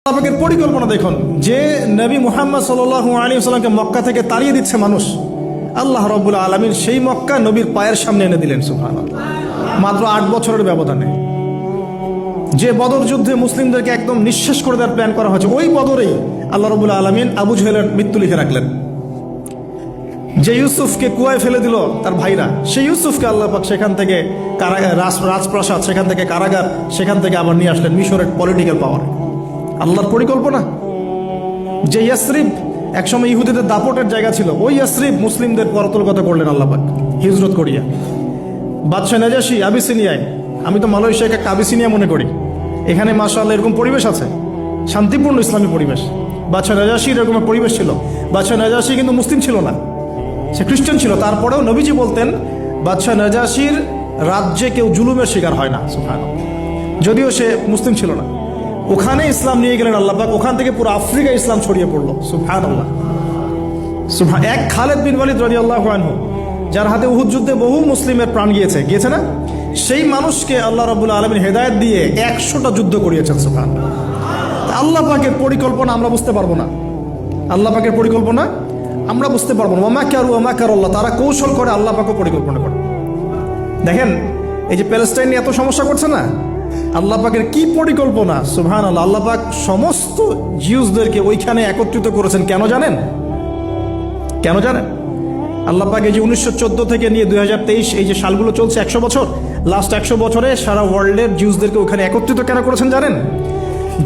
আল্লাহ পরিকল্পনা দেখুন, যে নবী মুহাম্মদ সাল্লাল্লাহু আলাইহি ওয়াসাল্লামকে মক্কা থেকে তাড়িয়ে দিচ্ছে মানুষ, আল্লাহ রাব্বুল আলামিন সেই মক্কা নবীর পায়ের সামনে এনে দিলেন। সুবহানাল্লাহ। মাত্র 8 বছরের ব্যবধানে যে বদর যুদ্ধে মুসলিমদেরকে একদম নিঃশেষ করে দেওয়ার প্ল্যান করা হয়েছে, ওই বদরেই আল্লাহ রাব্বুল আলামিন আবু জেহেলের মৃত্যু লিখে রাখলেন। যে ইউসুফকে কুয়ায় ফেলে দিল তার ভাইরা, সেই ইউসুফকে আল্লাহ পাক সেখান থেকে রাজপ্রাসাদ, সেখান থেকে কারাগার, সেখান থেকে আবার নিয়ে আসলেন মিশরের পলিটিক্যাল পাওয়ার। আল্লাহর পরিকল্পনা। যে ইয়াসরিব একসময় ইহুদিদের দাপটের জায়গা ছিল, ওই ইয়াসরিব মুসলিমদের পরতলগত করলেন আল্লাহ পাক হিজরত করিয়া। বাদশাহ নাজাশী আবিসিনিয়ায়, আমি তো মালয়েশিয়াকে আবিসিনিয়া মনে করি, এখানে মাশাআল্লাহ এরকম পরিবেশ আছে, শান্তিপূর্ণ ইসলামী পরিবেশ। বাদশাহ নাজাশীর এরকম পরিবেশ ছিল। বাদশাহ নাজাশী কিন্তু মুসলিম ছিল না, সে খ্রিস্টান ছিল। তারপরেও নবীজি বলতেন বাদশাহ নাজাশীর রাজ্যে কেউ জুলুমের শিকার হয় না। সুবহানাল্লাহ। যদিও সে মুসলিম ছিল না, ওখানে ইসলাম নিয়ে গেলেন আল্লাহ পাক, ওখান থেকে পুরো আফ্রিকা ইসলাম ছড়িয়ে পড়লো। সুবহানাল্লাহ। এক খালেদ বিন ওয়ালিদ রাদিয়াল্লাহু আনহু, যার হাতে উহুদ যুদ্ধে বহু মুসলিমের প্রাণ গিয়েছে না, সেই মানুষকে আল্লাহ রাব্বুল আলামিন হেদায়েত দিয়ে 100টা যুদ্ধ করিয়েছেন। সুবহানাল্লাহ। আল্লাহ পাকের পরিকল্পনা আমরা বুঝতে পারবো না, আল্লাহ পাকের পরিকল্পনা আমরা বুঝতে পারবো না। ওয়া মাকারুল্লাহ, তারা কৌশল করে, আল্লাহ পাকও পরিকল্পনা করে। দেখেন এই যে প্যালেস্টাইন নিয়ে এত সমস্যা করছে না, আল্লাহ পাকের কি পরিকল্পনা। সুবহানাল্লাহ। আল্লাহ পাক সমস্ত জিউসদেরকে ওইখানে একত্রিত করেছেন। কেন জানেন? আল্লাহ পাক এই যে 1914 থেকে নিয়ে 2023 এই যে সালগুলো চলছে, 100 বছর, লাস্ট 100 বছরে সারা ওয়ার্ল্ডের জিউসদেরকে ওখানে একত্রিত কেন করেছেন জানেন?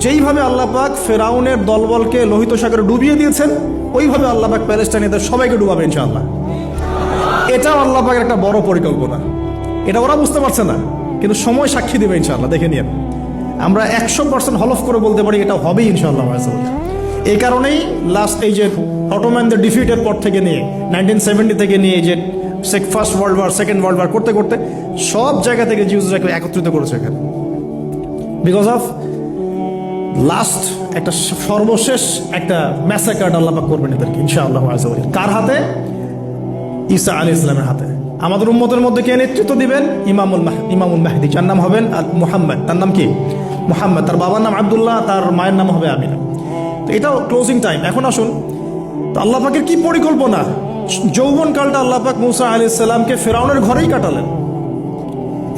যেইভাবে আল্লাহ পাক ফেরাউনের দলবলকে লোহিত সাগরে ডুবিয়ে দিয়েছেন, ওইভাবে আল্লাহ পাক প্যালেস্টাইনিদের সবাইকে ডুবাবে ইনশাআল্লাহ। এটাও আল্লাহ পাকের একটা বড় পরিকল্পনা। এটা ওরা বুঝতে পারছে না, কিন্তু সময় সাক্ষী দেবে ইনশাআল্লাহ। দেখে নিন, আমরা 100% হলফ করে বলতে পারি এটা হবেই ইনশাআল্লাহ। এই কারণেই লাস্ট এই যে অটোম্যানদের ডিফিটের পর থেকে নিয়ে 1970 থেকে নিয়ে যে first world war, second world war করতে করতে সব জায়গা থেকে জিউসরাকে একত্রিত করেছে এখানে, বিকজ অফ লাস্ট একটা সর্বশেষ একটা ম্যাসাকার আল্লাহ পাক করবেন এদেরকে ইনশাআল্লাহ। কার হাতে? ঈসা আলাইহিস সালামের হাতে। আমাদের উম্মতের মধ্যে কে নেতৃত্ব দিবেন? ইমামুল মাহদি, যার নাম হবেন মুহাম্মদ। তার নাম কি? মুহাম্মদ। তার বাবার নাম আব্দুল্লাহ, তার মায়ের নাম হবে আমিনা। তো এটাও ক্লোজিং টাইম। এখন আসুন, তো আল্লাহ পাকের কি পরিকল্পনা। যৌবনকালটা আল্লাহ পাক মুসা আলাইহিস সালামকে ফেরাউনের ঘরেই কাটালেন,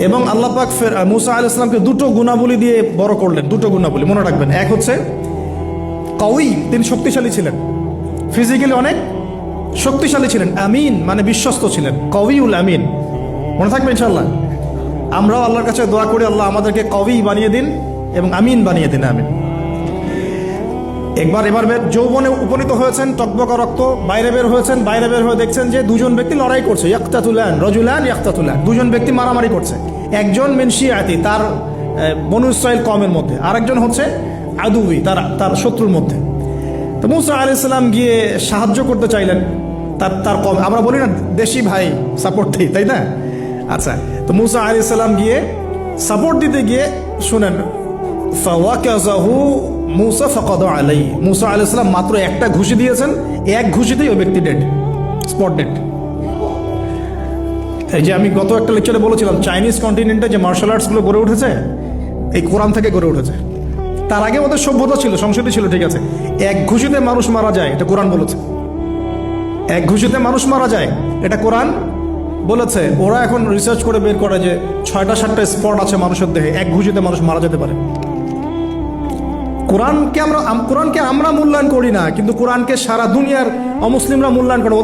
এবং আল্লাহ পাক মুসা আলাইহিস সালামকে দুটো গুণাবলী দিয়ে বড় করলেন। দুটো গুণাবলী মনে রাখবেন। এক হচ্ছে কওয়ী, তিনি শক্তিশালী ছিলেন, ফিজিক্যালি অনেক শক্তিশালী ছিলেন। আমিন মানে বিশ্বস্ত ছিলেন, কওয়ীউল আমিন। মনে থাকবে ইনশাআল্লাহ। আমরাও আল্লাহর কাছে দোয়া করি, আল্লাহ আমাদেরকে কওয়ী বানিয়ে দিন এবং আমিন বানিয়ে দিন। আমিন। এবার যৌবনে উপনীত হয়েছেন, টকবকা রক্ত, বাইরে বের হয়েছেন। বাইরে বের হয়ে দেখছেন যে দুজন ব্যক্তি লড়াই করছে, রজুলান ইয়াকতাতুলান, দুজন ব্যক্তি মারামারি করছে। একজন মিন শিয়াতি, তার বনু ইসরাইল কওমের মধ্যে, আরেকজন হচ্ছে আদুবি, তার শত্রুর মধ্যে। তো মুসা আলাইহিস সালাম গিয়ে সাহায্য করতে চাইলেন তার কম। আমরা বলি না দেশি ভাই সাপোর্ট দিই, তাই না? আচ্ছা, তো মুসা আলাইহিস সালাম গিয়ে সাপোর্ট দিতে গিয়ে শুনেন, ফাওয়াকাযাহু মুসা ফাকাদা আলাইহি, মুসা আলাইহিস সালাম মাত্র একটা ঘুষি দিয়েছেন, এক ঘুষিতেই ওই ব্যক্তি ডেড, স্পট ডেড। এই যে আমি গত একটা লেকচারে বলেছিলাম, চাইনিজ কন্টিনেন্টে যে মার্শাল আর্টসগুলো গড়ে উঠেছে, এই কোরআন থেকে গড়ে উঠেছে। তার আগে ওদের সভ্যতা ছিল, সংস্কৃতি ছিল, ঠিক আছে। এক ঘুষিতে মানুষ মারা যায়, এটা কোরআন বলেছে। এক ঘুষিতে মানুষ মারা যায়, এটা কোরআন বলেছে। ওরা এখন রিসার্চ করে বের করে যে 6টা-7টা স্পট আছে মানুষের দেহে, এক ঘুষিতে মানুষ মারা যেতে পারে। কোরআনকে আমরা মূল্যায়ন করি না, কিন্তু কোরআনকে সারা দুনিয়ার অমুসলিমরা মূল্যায়ন করে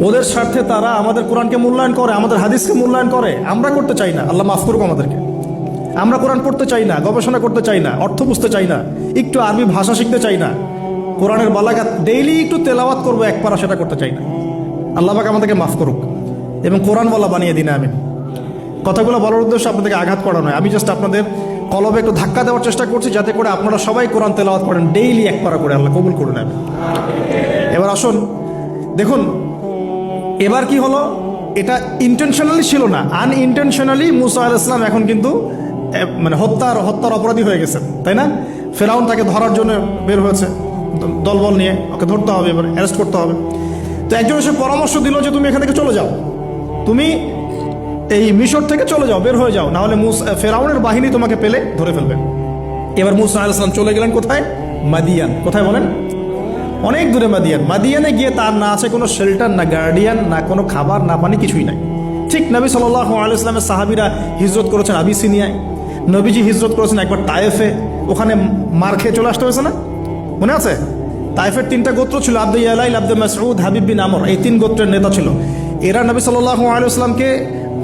ওদের স্বার্থে তারা আমাদের কোরআনকে মূল্যায়ন করে, আমাদের হাদিসকে মূল্যায়ন করে। আমরা করতে চাই না, আল্লাহ মাফ করুক আমাদেরকে। আমরা কোরআন পড়তে চাই না, গবেষণা করতে চাই না, অর্থ বুঝতে চাই না, একটু আরবি ভাষা শিখতে চাই না, কোরআনের বালাগাত ডেইলি একটু তেলাওয়াত করবো এক পারা, সেটা করতে চাই না। আল্লাহ পাক আমাদেরকে মাফ করুক এবং কোরআন বলা বানিয়ে দিন। আমি কথাগুলো বলার উদ্দেশ্য আপনাদেরকে আঘাত করা নয়, আমি জাস্ট আপনাদের কলবে একটু ধাক্কা দেওয়ার চেষ্টা করছি, যাতে করে আপনারা সবাই কোরআন তেলাওয়াত করেন ডেইলি এক পারা করে। আল্লাহ কবুল করে নেন। এবার আসুন, দেখুন এবার কি হলো। এটা ইন্টেনশনালি ছিল না, আনইনটেনশনালি মুসা আলাইহিস সালাম এখন কিন্তু মানে হত্যার অপরাধী হয়ে গেছেন, তাই না? ফেরাউন তাকে ধরার জন্য বের হয়েছে দলবল নিয়ে, ওকে ধরতে হবে, এবার অ্যারেস্ট করতে হবে। তো একজন এসে পরামর্শ দিল যে তুমি এখান থেকে চলে যাও, তুমি এই মিশর থেকে চলে যাও, বের হয়ে যাও, না হলে ফেরাউনের বাহিনী তোমাকে পেলে ধরে ফেলবে। এবার মুসা আলাইহিস সালাম চলে গেলেন কোথায়? মাদিয়ান। কোথায় বলেন? অনেক দূরে মাদিয়ান। মাদিয়ানে গিয়ে তার না আছে কোনো শেল্টার, না গার্ডিয়ান, না কোনো খাবার, না পানি, কিছুই নাই। ঠিক নবী সাল্লাল্লাহু আলাইহি ওয়াসাল্লামের সাহাবীরা হিজরত করেছেন আবিসিনিয়ায়, নবীজি হিজরত করেছেন একবার তায়েফে, ওখানে মার খেয়ে চলে আসতে হয়েছে না? মনে আছে? তায়েফের 3টা গোত্র ছিল, আব্দু ইয়ালাইল, আব্দু মাসউদ, হাবিব বিন আমর, এই 3 গোত্রের নেতা ছিল। এরা নবী সাল্লাল্লাহু আলাইহি ওয়াসাল্লামকে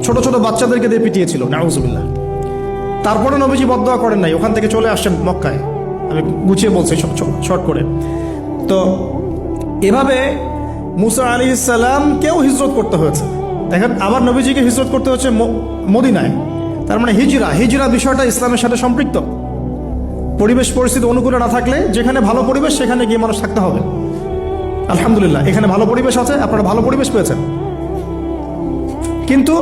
ছোট ছোট বাচ্চাদেরকে দিয়ে পিটিয়েছিল, নাউজুবিল্লাহ। তারপরে নবীজি বদদোয়া করেন নাই, ওখান থেকে চলে আসছেন মক্কায়। আমি গুছিয়ে বলছি শর্ট করে। তো এভাবে মুসা আলাইহিস সালামকেও হিজরত করতে হয়েছে। দেখেন, আবার নবীজিকে হিজরত করতে হচ্ছে মদিনায়। তার মানে হিজরা বিষয়টা ইসলামের সাথে সম্পৃক্ত। পরিবেশ পরিস্থিতি অনুকূলে না থাকলে, যেখানে ভালো পরিবেশ সেখানে গিয়ে মানুষ থাকতে হবে। আলহামদুলিল্লাহ, এখানে ভালো পরিবেশ আছে, আপনারা ভালো পরিবেশ পেয়েছেন। কিন্তু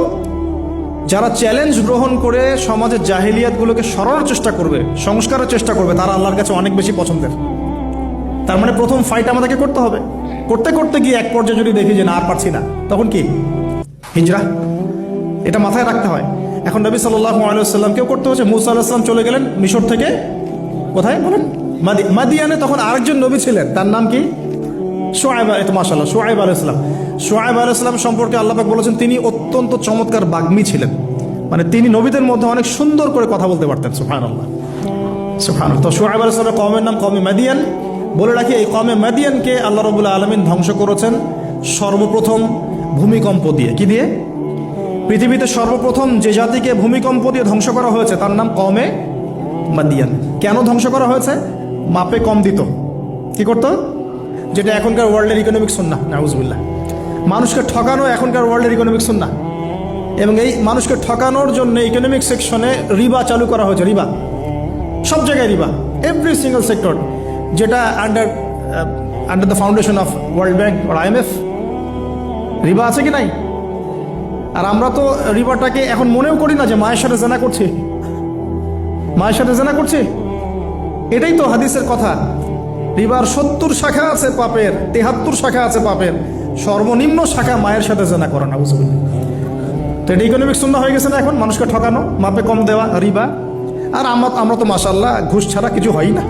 যারা চ্যালেঞ্জ গ্রহণ করে সমাজের জাহিলিয়াতগুলোকে সরানোর চেষ্টা করবে, সংস্কারের চেষ্টা করবে, তারা আল্লাহর কাছে অনেক বেশি পছন্দের। তার মানে প্রথম ফাইট আমাদেরকে করতে হবে। করতে করতে গিয়ে এক পর্যায়ে যদি দেখি যে না, আর পারছি না, তখন কি? হিজরা। এটা মাথায় রাখতে হয়। এখন নবী সাল্লাল্লাহু আলাইহি ওয়াসাল্লামকেও করতে হচ্ছে। মুসা আলাইহিস সালাম চলে গেলেন মিশর থেকে কোথায় বলেন? মাদিয়ানে। তখন আরেকজন নবী ছিলেন, তার নাম কি? শুআয়ব। মাশাআল্লাহ, শুআয়ব আলাইহিস সালাম। শুআয়ব আলাইহিস সালাম সম্পর্কে আল্লাহ পাক বলেছেন তিনি অত্যন্ত চমৎকার বাগ্মী ছিলেন। মানে তিনি নবীদের মধ্যে অনেক সুন্দর করে কথা বলতে পারতেন। সুবহানাল্লাহ, সুবহানাল্লাহ। তো শুআয়ব আলাইহিস সালামের কওমের নাম কওমে মাদিয়ান। বলে রাখি, এই কওমে মাদিয়ানকে আল্লাহ রাব্বুল আলামিন ধ্বংস করেছেন সর্বপ্রথম ভূমিকম্প দিয়ে। কি দিয়ে? পৃথিবীতে সর্বপ্রথম যে জাতিকে ভূমিকম্প দিয়ে ধ্বংস করা হয়েছে তার নাম কওমে মাদিয়ান। কেন ধ্বংস করা হয়েছে? মাপে কম দিত। কি করতো? যেটা এখনকার ওয়ার্ল্ডের ইকোনমিক সুন্নাহ, নাউজুবিল্লাহ। মানুষকে ঠকানো এখনকার ওয়ার্ল্ডের ইকোনমিক সুন্নাহ। এবং এই মানুষকে ঠকানোর জন্য ইকোনমিক সেকশনে রিবা চালু করা হয়েছে। রিবা, সব জায়গায় রিবা, এভরি সিঙ্গল সেক্টর, যেটা under the foundation of world bank আর IMF। রিবা আছে কি নাই? আর আমরা তো রিবাটাকে এখন মনেও করি না যে মায়ের সাথে জেনা করছি, মায়ের সাথে জেনা করছি। এটাই তো হাদিসের কথা। রিবার 70 শাখা আছে পাপের, 73 শাখা আছে পাপের, সর্বনিম্ন শাখা মায়ের সাথে জেনা করা, নাউজুবিল্লাহ। তো এটা ইকোনমিক সুন্নাহ হয়ে গেছে না এখন? মানুষকে ঠকানো, মাপে কম দেওয়া, রিবা। আর আমরা তো মাশাআল্লাহ ঘুষ ছাড়া কিছু হয় না।